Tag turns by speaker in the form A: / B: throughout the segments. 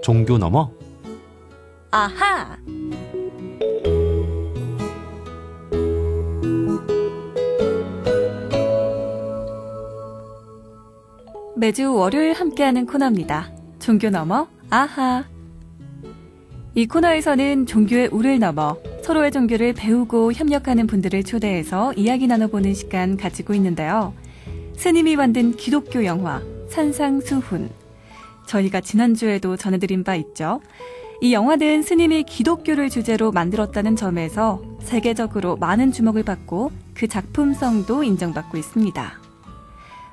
A: 종교 넘어
B: 아하! 매주 월요일 함께하는 코너입니다. 종교 넘어 아하! 이 코너에서는 종교의 우를 넘어 서로의 종교를 배우고 협력하는 분들을 초대해서 이야기 나눠보는 시간 가지고 있는데요. 스님이 만든 기독교 영화 산상수훈. 저희가 지난주에도 전해드린 바 있죠. 이 영화는 스님이 기독교를 주제로 만들었다는 점에서 세계적으로 많은 주목을 받고 그 작품성도 인정받고 있습니다.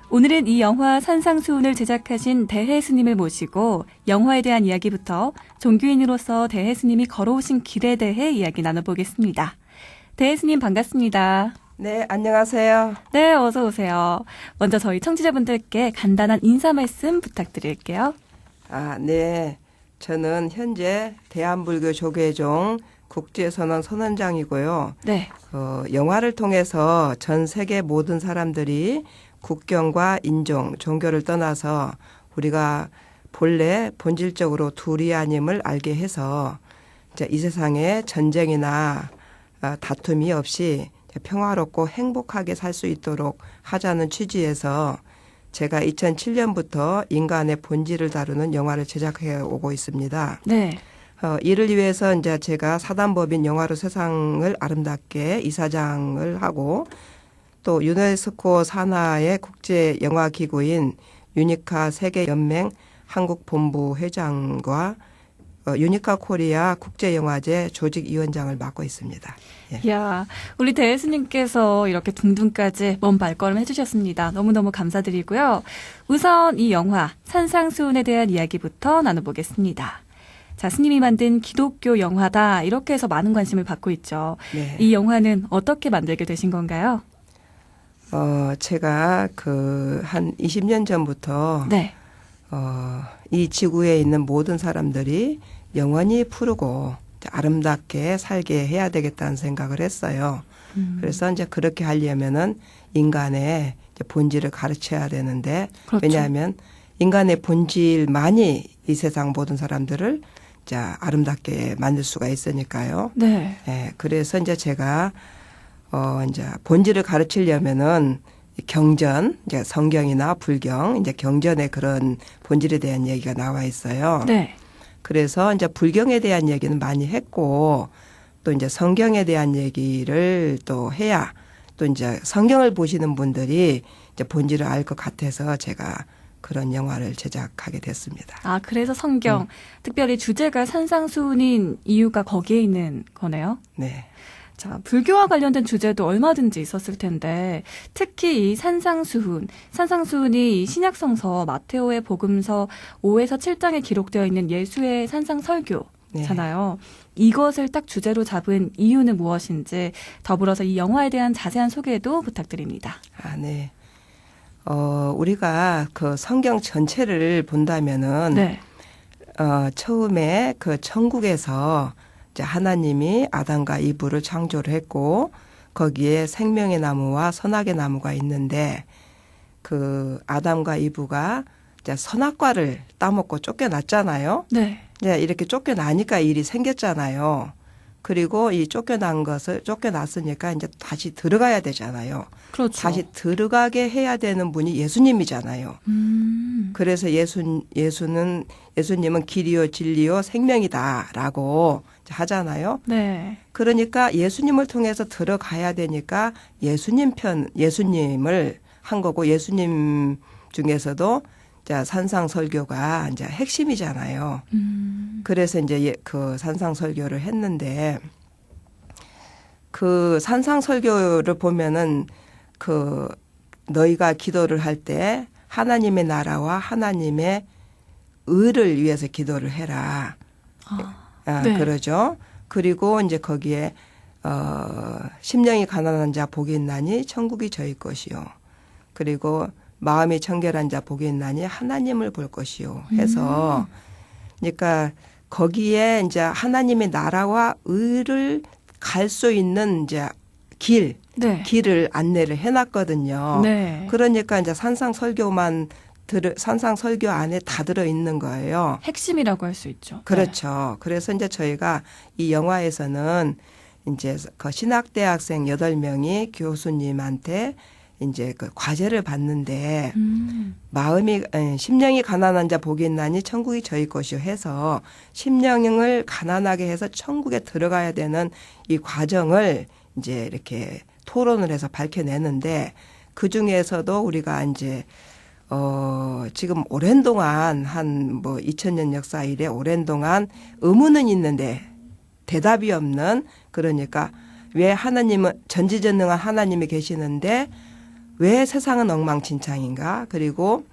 B: 오늘은 이 영화 산상수훈을 제작하신 대해 스님을 모시고 영화에 대한 이야기부터 종교인으로서 대해 스님이 걸어오신 길에 대해 이야기 나눠보겠습니다. 대해 스님 반갑습니다.
C: 네, 안녕하세요.
B: 네, 어서 오세요. 먼저 저희 청취자분들께 간단한 인사 말씀 부탁드릴게요.
C: 네. 저는 현재 대한불교조계종 국제선언 선언장이고요.
B: 네.
C: 영화를 통해서 전 세계 모든 사람들이 국경과 인종, 종교를 떠나서 우리가 본래 본질적으로 둘이 아님을 알게 해서 이 세상에 전쟁이나 다툼이 없이 평화롭고 행복하게 살 수 있도록 하자는 취지에서 제가 2007년부터 인간의 본질을 다루는 영화를 제작해 오고 있습니다.
B: 네.
C: 이를 위해서 이제 제가 사단법인 영화로 세상을 아름답게 이사장을 하고 또 유네스코 산하의 국제 영화 기구인 유니카 세계연맹 한국본부 회장과 유니카 코리아 국제영화제 조직위원장을 맡고 있습니다. 예.
B: 이야, 우리 대혜스님께서 이렇게 둥둥까지 먼 발걸음 해주셨습니다. 너무너무 감사드리고요. 우선 이 영화 산상수훈에 대한 이야기부터 나눠보겠습니다. 자, 스님이 만든 기독교 영화다 이렇게 해서 많은 관심을 받고 있죠.
C: 네.
B: 이 영화는 어떻게 만들게 되신 건가요?
C: 제가 한 20년 전부터
B: 네.
C: 이 지구에 있는 모든 사람들이 영원히 푸르고 아름답게 살게 해야 되겠다는 생각을 했어요. 그래서 이제 그렇게 하려면은 인간의 본질을 가르쳐야 되는데
B: 그렇죠.
C: 왜냐하면 인간의 본질만이 이 세상 모든 사람들을 아름답게 만들 수가 있으니까요.
B: 네.
C: 네, 그래서 이제 제가 이제 본질을 가르치려면은 경전, 이제 성경이나 불경, 이제 경전의 그런 본질에 대한 얘기가 나와 있어요.
B: 네.
C: 그래서 이제 불경에 대한 얘기는 많이 했고 또 이제 성경에 대한 얘기를 또 해야 또 이제 성경을 보시는 분들이 이제 본질을 알 것 같아서 제가 그런 영화를 제작하게 됐습니다.
B: 그래서 성경, 특별히 주제가 산상수훈인 이유가 거기에 있는 거네요.
C: 네.
B: 자, 불교와 관련된 주제도 얼마든지 있었을 텐데 특히 이 산상수훈이 이 신약성서 마테오의 복음서 5에서 7장에 기록되어 있는 예수의 산상설교잖아요. 네. 이것을 딱 주제로 잡은 이유는 무엇인지 더불어서 이 영화에 대한 자세한 소개도 부탁드립니다.
C: 네. 우리가 그 성경 전체를 본다면은
B: 네.
C: 처음에 그 천국에서 하나님이 아담과 이브를 창조를 했고 거기에 생명의 나무와 선악의 나무가 있는데 그 아담과 이브가 선악과를 따먹고 쫓겨났잖아요.
B: 네.
C: 이렇게 쫓겨나니까 일이 생겼잖아요. 그리고 이 쫓겨났으니까 이제 다시 들어가야 되잖아요.
B: 그렇죠.
C: 다시 들어가게 해야 되는 분이 예수님이잖아요. 그래서 예수님은 길이요 진리요 생명이다라고 하잖아요.
B: 네.
C: 그러니까 예수님을 통해서 들어가야 되니까 예수님을 한 거고 예수님 중에서도 산상설교가 이제 핵심이잖아요. 그래서 이제 그 산상설교를 했는데 그 산상설교를 보면은 그 너희가 기도를 할 때 하나님의 나라와 하나님의 의를 위해서 기도를 해라.
B: 네.
C: 그러죠. 그리고 이제 거기에 심령이 가난한 자 복이 있나니 천국이 저희 것이요. 그리고 마음이 청결한 자 복이 있나니 하나님을 볼 것이요. 해서 그러니까 거기에 이제 하나님의 나라와 의를 갈 수 있는 이제 길,
B: 네.
C: 길을 안내를 해놨거든요.
B: 네.
C: 그러니까 이제 산상 설교 안에 다 들어 있는 거예요.
B: 핵심이라고 할 수 있죠.
C: 그렇죠. 그래서 이제 저희가 이 영화에서는 이제 그 신학대학생 8명이 교수님한테 이제 그 과제를 받는데 심령이 가난한 자 복이 있나니 천국이 저희 것이요 해서 심령을 가난하게 해서 천국에 들어가야 되는 이 과정을 이제 이렇게 토론을 해서 밝혀내는데 그 중에서도 우리가 이제 지금 오랜 동안 한 2000년 역사 이래 오랜 동안 의문은 있는데 대답이 없는 그러니까 왜 하나님은 전지전능한 하나님이 계시는데 왜 세상은 엉망진창인가? 그리고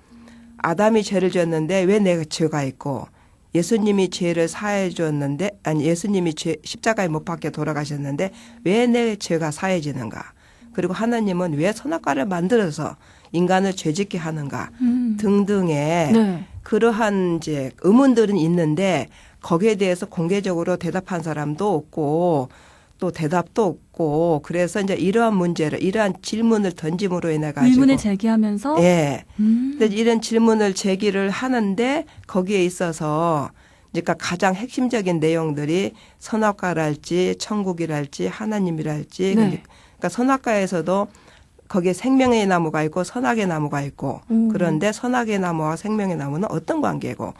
C: 아담이 죄를 지었는데 왜 내가 죄가 있고 예수님이 죄를 사해 주었는데 예수님이 십자가에 못 박혀 돌아가셨는데 왜 내 죄가 사해지는가? 그리고 하나님은 왜 선악과를 만들어서 인간을 죄짓게 하는가? 등등의
B: 네.
C: 그러한 이제 의문들은 있는데 거기에 대해서 공개적으로 대답한 사람도 없고 또 대답도 없고 그래서 이제 이러한 질문을 던짐으로 인해 가지고
B: 의문을 제기하면서
C: 예. 근데 이런 질문을 제기를 하는데 거기에 있어서 그러니까 가장 핵심적인 내용들이 선악과랄지 천국이랄지 하나님이랄지
B: 네.
C: 그러니까 선악과에서도 거기에 생명의 나무가 있고 선악의 나무가 있고 그런데 선악의 나무와 생명의 나무는 어떤 관계고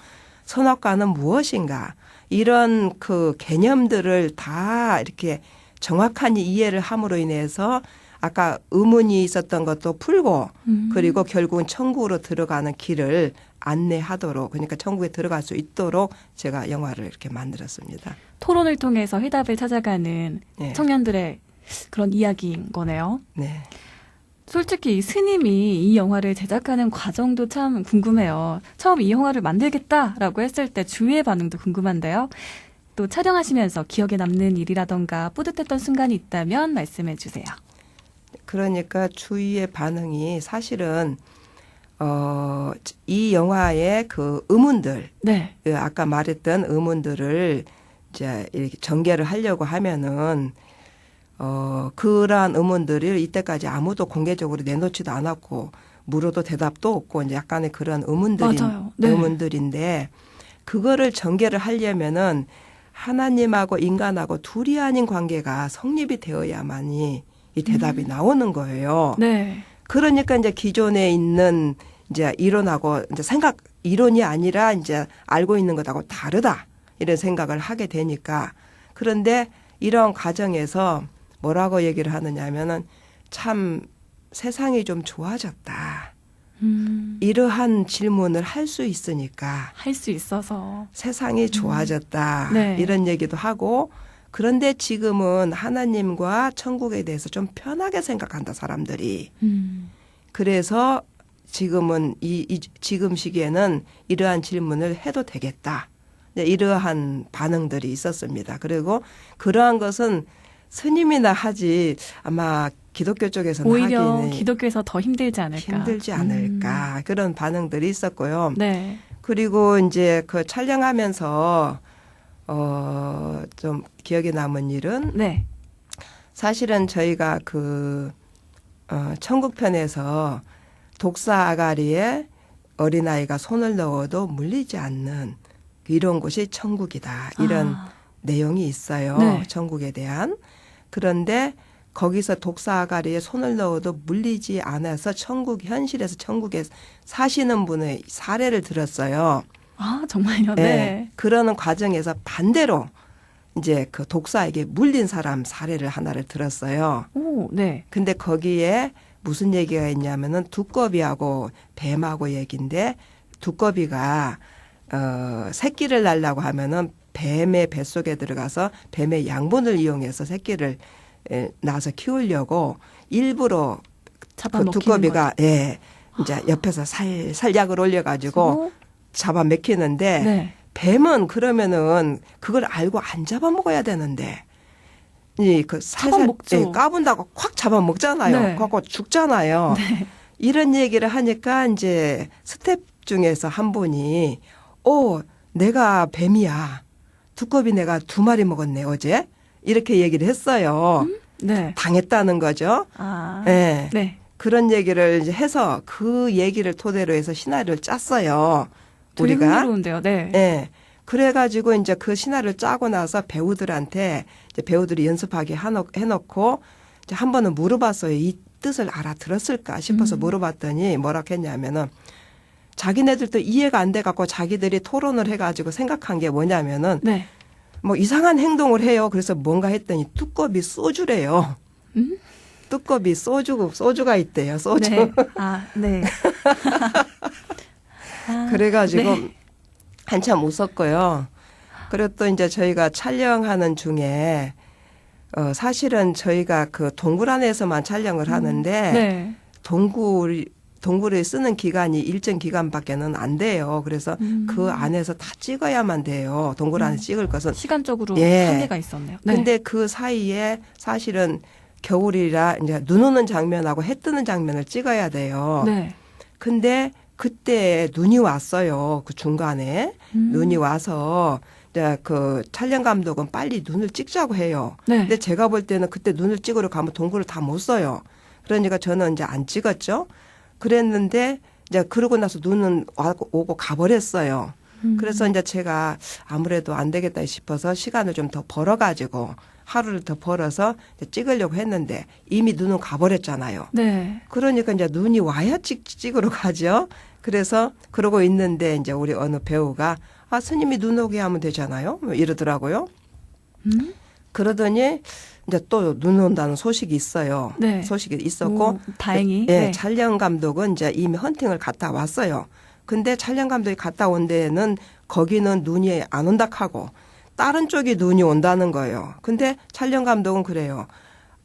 C: 선악과는 무엇인가 이런 그 개념들을 다 이렇게 정확한 이해를 함으로 인해서 아까 의문이 있었던 것도 풀고 그리고 결국은 천국으로 들어가는 길을 안내하도록 그러니까 천국에 들어갈 수 있도록 제가 영화를 이렇게 만들었습니다.
B: 토론을 통해서 해답을 찾아가는
C: 네.
B: 청년들의 그런 이야기인 거네요.
C: 네.
B: 솔직히 이 스님이 이 영화를 제작하는 과정도 참 궁금해요. 처음 이 영화를 만들겠다라고 했을 때 주위의 반응도 궁금한데요. 또 촬영하시면서 기억에 남는 일이라던가 뿌듯했던 순간이 있다면 말씀해 주세요.
C: 그러니까 주위의 반응이 사실은 이 영화의 그 의문들,
B: 네.
C: 그 아까 말했던 의문들을 이제 이렇게 전개를 하려고 하면은 그러한 의문들을 이때까지 아무도 공개적으로 내놓지도 않았고 물어도 대답도 없고 이제 약간의 그런
B: 맞아요. 네.
C: 의문들인데 그거를 전개를 하려면은 하나님하고 인간하고 둘이 아닌 관계가 성립이 되어야만이 이 대답이 나오는 거예요.
B: 네.
C: 그러니까 이제 기존에 있는 이제 이론하고 이제 이론이 아니라 이제 알고 있는 것하고 다르다 이런 생각을 하게 되니까 그런데 이런 과정에서 뭐라고 얘기를 하느냐 하면은 참 세상이 좀 좋아졌다. 이러한 질문을 할 수 있으니까
B: 할 수 있어서
C: 세상이 좋아졌다.
B: 네.
C: 이런 얘기도 하고 그런데 지금은 하나님과 천국에 대해서 좀 편하게 생각한다 사람들이. 그래서 지금은 지금 시기에는 이러한 질문을 해도 되겠다. 이러한 반응들이 있었습니다. 그리고 그러한 것은 스님이나 하지 아마 기독교 쪽에서는
B: 오히려
C: 하기는
B: 기독교에서 더 힘들지 않을까.
C: 힘들지 않을까 그런 반응들이 있었고요.
B: 네.
C: 그리고 이제 그 촬영하면서 좀 기억에 남은 일은
B: 네.
C: 사실은 저희가 그 천국편에서 독사 아가리에 어린아이가 손을 넣어도 물리지 않는 이런 곳이 천국이다. 이런 내용이 있어요.
B: 네.
C: 천국에 대한. 그런데 거기서 독사 아가리에 손을 넣어도 물리지 않아서 현실에서 천국에 사시는 분의 사례를 들었어요.
B: 아, 정말요?
C: 네.
B: 네.
C: 그러는 과정에서 반대로 이제 그 독사에게 물린 사람 사례를 하나를 들었어요.
B: 오, 네.
C: 근데 거기에 무슨 얘기가 있냐면은 두꺼비하고 뱀하고 얘기인데 두꺼비가 새끼를 낳으려고 하면은 뱀의 뱃속에 들어가서 뱀의 양분을 이용해서 새끼를 낳아서 키우려고 일부러 그 두꺼비가 이제 옆에서 살살 약을 올려가지고 잡아먹히는데
B: 네.
C: 뱀은 그러면은 그걸 알고 안 잡아먹어야 되는데 그 살살
B: 잡아먹죠.
C: 까분다고 콱 잡아먹잖아요.
B: 네.
C: 그거 죽잖아요.
B: 네.
C: 이런 얘기를 하니까 이제 스텝 중에서 한 분이 내가 뱀이야. 두꺼비 내가 2마리 먹었네 어제. 이렇게 얘기를 했어요.
B: 네.
C: 당했다는 거죠.
B: 아.
C: 예.
B: 네.
C: 그런 얘기를 이제 해서 그 얘기를 토대로 해서 시나리오를 짰어요.
B: 되게
C: 우리가.
B: 흥미로운데요. 네.
C: 예. 그래가지고 이제 그 시나리오를 짜고 나서 배우들한테 이제 배우들이 연습하게 해놓고 이제 한 번은 물어봤어요. 이 뜻을 알아들었을까 싶어서 물어봤더니 뭐라 했냐면은 자기네들도 이해가 안 돼 갖고 자기들이 토론을 해가지고 생각한 게 뭐냐면은
B: 네.
C: 뭐 이상한 행동을 해요. 그래서 뭔가 했더니 뚜껑이 소주래요. 뚜껑이 소주가 있대요. 소주.
B: 네. 아, 네. 아,
C: 그래가지고
B: 네.
C: 한참 웃었고요. 그리고 또 이제 저희가 촬영하는 중에 사실은 저희가 그 동굴 안에서만 촬영을 하는데
B: 네.
C: 동굴을 쓰는 기간이 일정 기간밖에는 안 돼요. 그래서 그 안에서 다 찍어야만 돼요. 동굴 안에서 찍을 것은.
B: 시간적으로
C: 예.
B: 한계가 있었네요. 네.
C: 근데 그 사이에 사실은 겨울이라 이제 눈 오는 장면하고 해 뜨는 장면을 찍어야 돼요.
B: 네.
C: 근데 그때 눈이 왔어요. 그 중간에 눈이 와서 이제 그 촬영 감독은 빨리 눈을 찍자고 해요.
B: 네.
C: 근데 제가 볼 때는 그때 눈을 찍으러 가면 동굴을 다 못 써요. 그러니까 저는 이제 안 찍었죠. 그랬는데 이제 그러고 나서 눈은 오고 가버렸어요. 그래서 이제 제가 아무래도 안 되겠다 싶어서 시간을 좀 더 벌어가지고 하루를 더 벌어서 이제 찍으려고 했는데 이미 눈은 가버렸잖아요.
B: 네.
C: 그러니까 이제 눈이 와야 찍으러 가죠. 그래서 그러고 있는데 이제 우리 어느 배우가 아, 스님이 눈 오게 하면 되잖아요. 뭐 이러더라고요. 그러더니 이제 또 눈 온다는 소식이 있어요.
B: 네.
C: 소식이 있었고.
B: 오, 다행히.
C: 예,
B: 네.
C: 촬영 감독은 이제 이미 헌팅을 갔다 왔어요. 근데 촬영 감독이 갔다 온 데에는 거기는 눈이 안 온다 하고 다른 쪽이 눈이 온다는 거예요. 근데 촬영 감독은 그래요.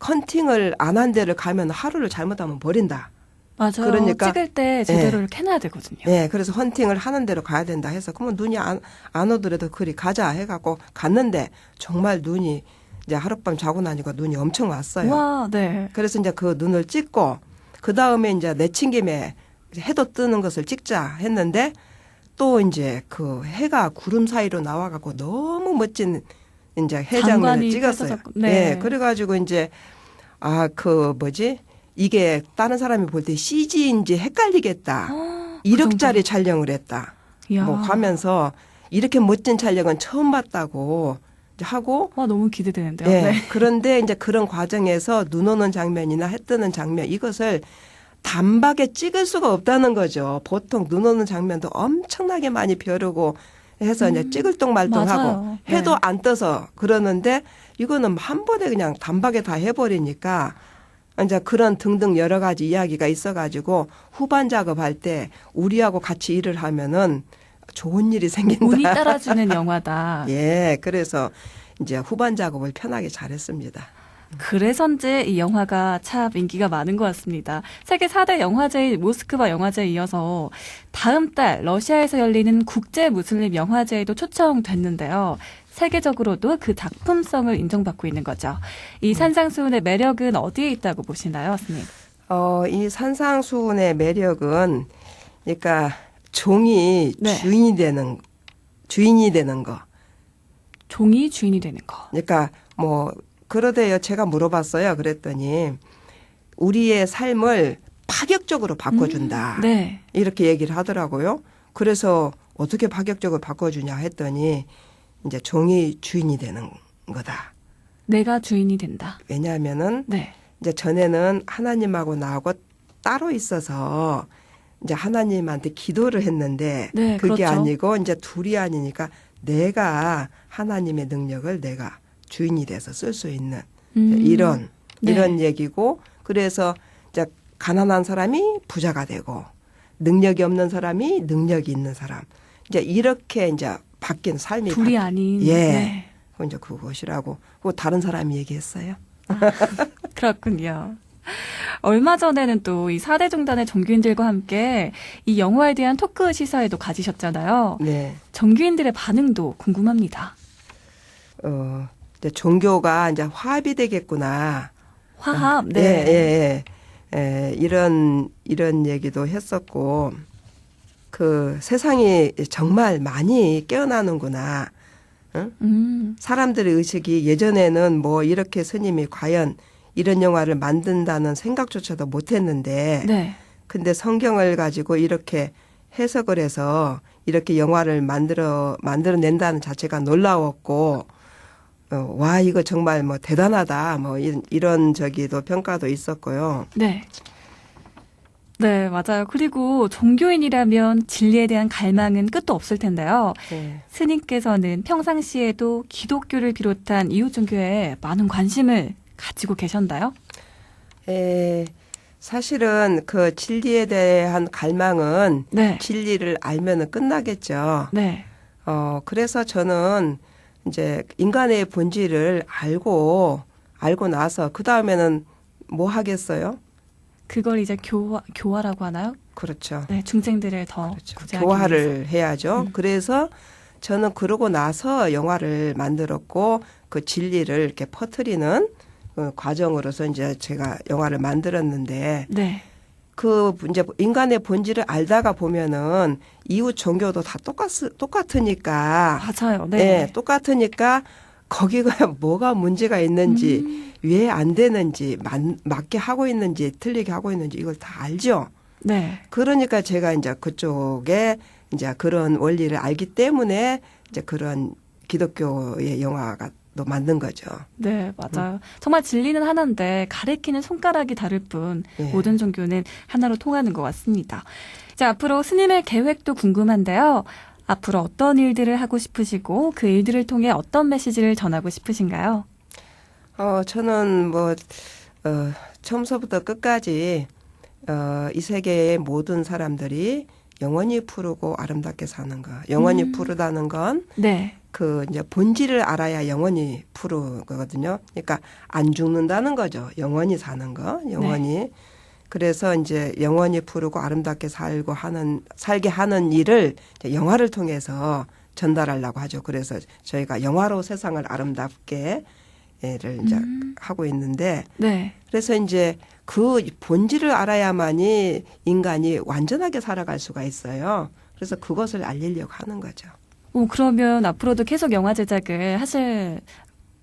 C: 헌팅을 안 한 데를 가면 하루를 잘못하면 버린다.
B: 맞아요.
C: 그러니까
B: 찍을 때 제대로 캐놔야 되거든요.
C: 예, 그래서 헌팅을 하는 대로 가야 된다 해서 그러면 눈이 안 오더라도 그리 가자 해갖고 갔는데 정말 눈이 이제 하룻밤 자고 나니까 눈이 엄청 왔어요.
B: 와, 네.
C: 그래서 이제 그 눈을 찍고 그 다음에 이제 내친 김에 해도 뜨는 것을 찍자 했는데 또 이제 그 해가 구름 사이로 나와갖고 너무 멋진 이제 해 장면을
B: 장관이
C: 찍었어요.
B: 펼쳐졌고, 네.
C: 예, 그래가지고 이제 그 뭐지 이게 다른 사람이 볼 때 CG인지 헷갈리겠다.
B: 그
C: 1억짜리 촬영을 했다.
B: 이야.
C: 뭐 하면서 이렇게 멋진 촬영은 처음 봤다고 이제 하고
B: 와, 너무 기대되는데요.
C: 예.
B: 네.
C: 그런데 이제 그런 과정에서 눈 오는 장면이나 해 뜨는 장면 이것을 단박에 찍을 수가 없다는 거죠. 보통 눈 오는 장면도 엄청나게 많이 벼르고 해서 이제 찍을 똥 말똥하고
B: 맞아요.
C: 해도
B: 네.
C: 안 떠서 그러는데 이거는 한 번에 그냥 단박에 다 해버리니까 이제 그런 등등 여러 가지 이야기가 있어가지고 후반 작업할 때 우리하고 같이 일을 하면은 좋은 일이 생긴다.
B: 운이 따라주는 영화다.
C: 예, 그래서 이제 후반 작업을 편하게 잘했습니다.
B: 그래서인지 이 영화가 참 인기가 많은 것 같습니다. 세계 4대 영화제인 모스크바 영화제에 이어서 다음 달 러시아에서 열리는 국제 무슬림 영화제에도 초청됐는데요. 세계적으로도 그 작품성을 인정받고 있는 거죠. 이 산상수훈의 매력은 어디에 있다고 보시나요, 스님?
C: 이 산상수훈의 매력은 그러니까 종이
B: 네.
C: 주인이 되는 거.
B: 종이 주인이 되는 거.
C: 그러니까 뭐 그러대요. 제가 물어봤어요. 그랬더니 우리의 삶을 파격적으로 바꿔준다.
B: 네.
C: 이렇게 얘기를 하더라고요. 그래서 어떻게 파격적으로 바꿔주냐 했더니 이제 종이 주인이 되는 거다.
B: 내가 주인이 된다.
C: 왜냐하면은
B: 네.
C: 이제 전에는 하나님하고 나하고 따로 있어서 이제 하나님한테 기도를 했는데
B: 네,
C: 그게
B: 그렇죠.
C: 아니고 이제 둘이 아니니까 내가 하나님의 능력을 내가 주인이 돼서 쓸 수 있는 이런
B: 네.
C: 얘기고 그래서 이제 가난한 사람이 부자가 되고 능력이 없는 사람이 능력이 있는 사람 이제 이렇게 이제 바뀐 삶이
B: 둘이 아닌.
C: 예.
B: 네.
C: 이제 그것이라고 그 다른 사람이 얘기했어요.
B: 그렇군요. 얼마 전에는 또 이 4대 종단의 종교인들과 함께 이 영화에 대한 토크 시사회도 가지셨잖아요.
C: 네.
B: 종교인들의 반응도 궁금합니다.
C: 이제 종교가 이제 화합이 되겠구나.
B: 화합, 네.
C: 이런 얘기도 했었고, 그 세상이 정말 많이 깨어나는구나. 응? 사람들의 의식이 예전에는 뭐 이렇게 스님이 과연 이런 영화를 만든다는 생각조차도 못했는데
B: 네.
C: 근데 성경을 가지고 이렇게 해석을 해서 이렇게 영화를 만들어낸다는 자체가 놀라웠고 와 이거 정말 뭐 대단하다 뭐 이런 저기도 평가도 있었고요.
B: 네. 네, 맞아요. 그리고 종교인이라면 진리에 대한 갈망은 끝도 없을 텐데요.
C: 네.
B: 스님께서는 평상시에도 기독교를 비롯한 이웃 종교에 많은 관심을 가지고 계셨나요?
C: 사실은 그 진리에 대한 갈망은
B: 네.
C: 진리를 알면은 끝나겠죠.
B: 네.
C: 그래서 저는 이제 인간의 본질을 알고 나서 그 다음에는 뭐 하겠어요?
B: 그걸 이제 교화라고 하나요?
C: 그렇죠.
B: 네, 중생들을 더
C: 그렇죠.
B: 구제하기
C: 교화를
B: 위해서.
C: 해야죠. 그래서 저는 그러고 나서 영화를 만들었고 그 진리를 이렇게 퍼뜨리는 그 과정으로서 이제 제가 영화를 만들었는데
B: 네.
C: 그 이제 인간의 본질을 알다가 보면은 이웃 종교도 다 똑같으니까
B: 맞아요. 네.
C: 네, 똑같으니까 거기가 뭐가 문제가 있는지 왜 안 되는지 맞게 하고 있는지 틀리게 하고 있는지 이걸 다 알죠.
B: 네.
C: 그러니까 제가 이제 그쪽에 이제 그런 원리를 알기 때문에 이제 그런 기독교의 영화가 또 만든 거죠.
B: 네, 맞아요. 정말 진리는 하나인데 가리키는 손가락이 다를 뿐
C: 예.
B: 모든 종교는 하나로 통하는 것 같습니다. 자, 앞으로 스님의 계획도 궁금한데요. 앞으로 어떤 일들을 하고 싶으시고 그 일들을 통해 어떤 메시지를 전하고 싶으신가요?
C: 저는 처음서부터 끝까지 이 세계의 모든 사람들이 영원히 푸르고 아름답게 사는 거. 영원히 푸르다는 건
B: 네.
C: 그 이제 본질을 알아야 영원히 푸르거든요. 그러니까 안 죽는다는 거죠. 영원히 사는 거. 영원히.
B: 네.
C: 그래서 이제 영원히 푸르고 아름답게 살게 하는 일을 이제 영화를 통해서 전달하려고 하죠. 그래서 저희가 영화로 세상을 아름답게 를 이제 하고 있는데
B: 네.
C: 그래서 이제 그 본질을 알아야만이 인간이 완전하게 살아갈 수가 있어요. 그래서 그것을 알리려고 하는 거죠.
B: 그러면 앞으로도 계속 영화 제작을 하실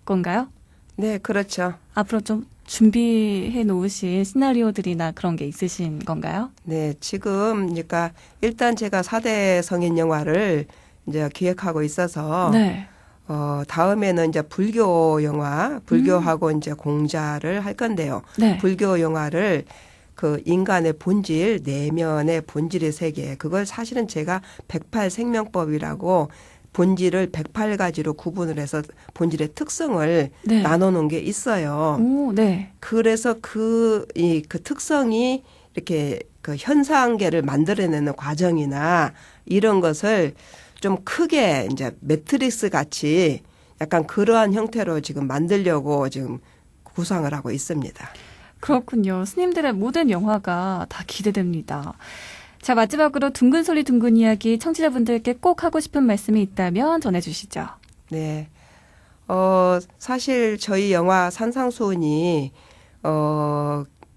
B: 건가요?
C: 네, 그렇죠.
B: 앞으로 좀 준비해 놓으신 시나리오들이나 그런 게 있으신 건가요?
C: 네, 지금 그러니까 일단 제가 4대 성인 영화를 이제 기획하고 있어서
B: 네.
C: 다음에는 이제 불교 영화, 불교하고 이제 공자를 할 건데요.
B: 네.
C: 불교 영화를 그 인간의 본질, 내면의 본질의 세계, 그걸 사실은 제가 108생명법이라고 본질을 108가지로 구분을 해서 본질의 특성을
B: 네.
C: 나눠놓은 게 있어요.
B: 오, 네.
C: 그래서 그 특성이 이렇게 그 현상계를 만들어내는 과정이나 이런 것을 좀 크게 이제 매트릭스 같이 약간 그러한 형태로 지금 만들려고 지금 구상을 하고 있습니다.
B: 그렇군요. 스님들의 모든 영화가 다 기대됩니다. 자, 마지막으로 둥근 소리 둥근 이야기 청취자분들께 꼭 하고 싶은 말씀이 있다면 전해주시죠.
C: 네. 사실 저희 영화 산상수훈이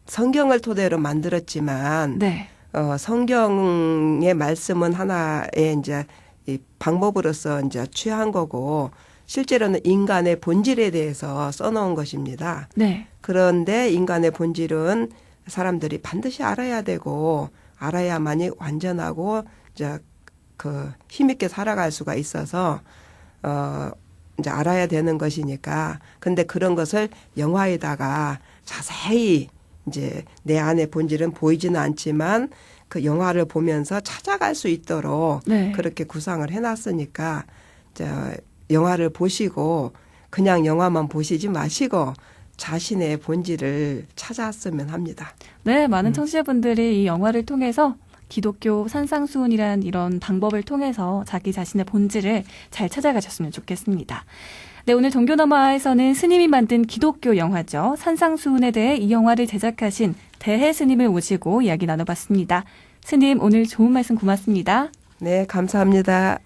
C: 성경을 토대로 만들었지만
B: 네.
C: 성경의 말씀은 하나의 이제 이 방법으로서 이제 취한 거고 실제로는 인간의 본질에 대해서 써놓은 것입니다.
B: 네.
C: 그런데 인간의 본질은 사람들이 반드시 알아야 되고 알아야만이 완전하고 이제 그 힘있게 살아갈 수가 있어서 이제 알아야 되는 것이니까 근데 그런 것을 영화에다가 자세히 이제 내 안의 본질은 보이지는 않지만 그 영화를 보면서 찾아갈 수 있도록
B: 네.
C: 그렇게 구상을 해놨으니까 영화를 보시고 그냥 영화만 보시지 마시고 자신의 본질을 찾았으면 합니다.
B: 네, 많은 청취자분들이 이 영화를 통해서 기독교 산상수훈이란 이런 방법을 통해서 자기 자신의 본질을 잘 찾아가셨으면 좋겠습니다. 네, 오늘 종교너머에서는 스님이 만든 기독교 영화죠. 산상수훈에 대해 이 영화를 제작하신 대해 스님을 모시고 이야기 나눠봤습니다. 스님, 오늘 좋은 말씀 고맙습니다.
C: 네, 감사합니다.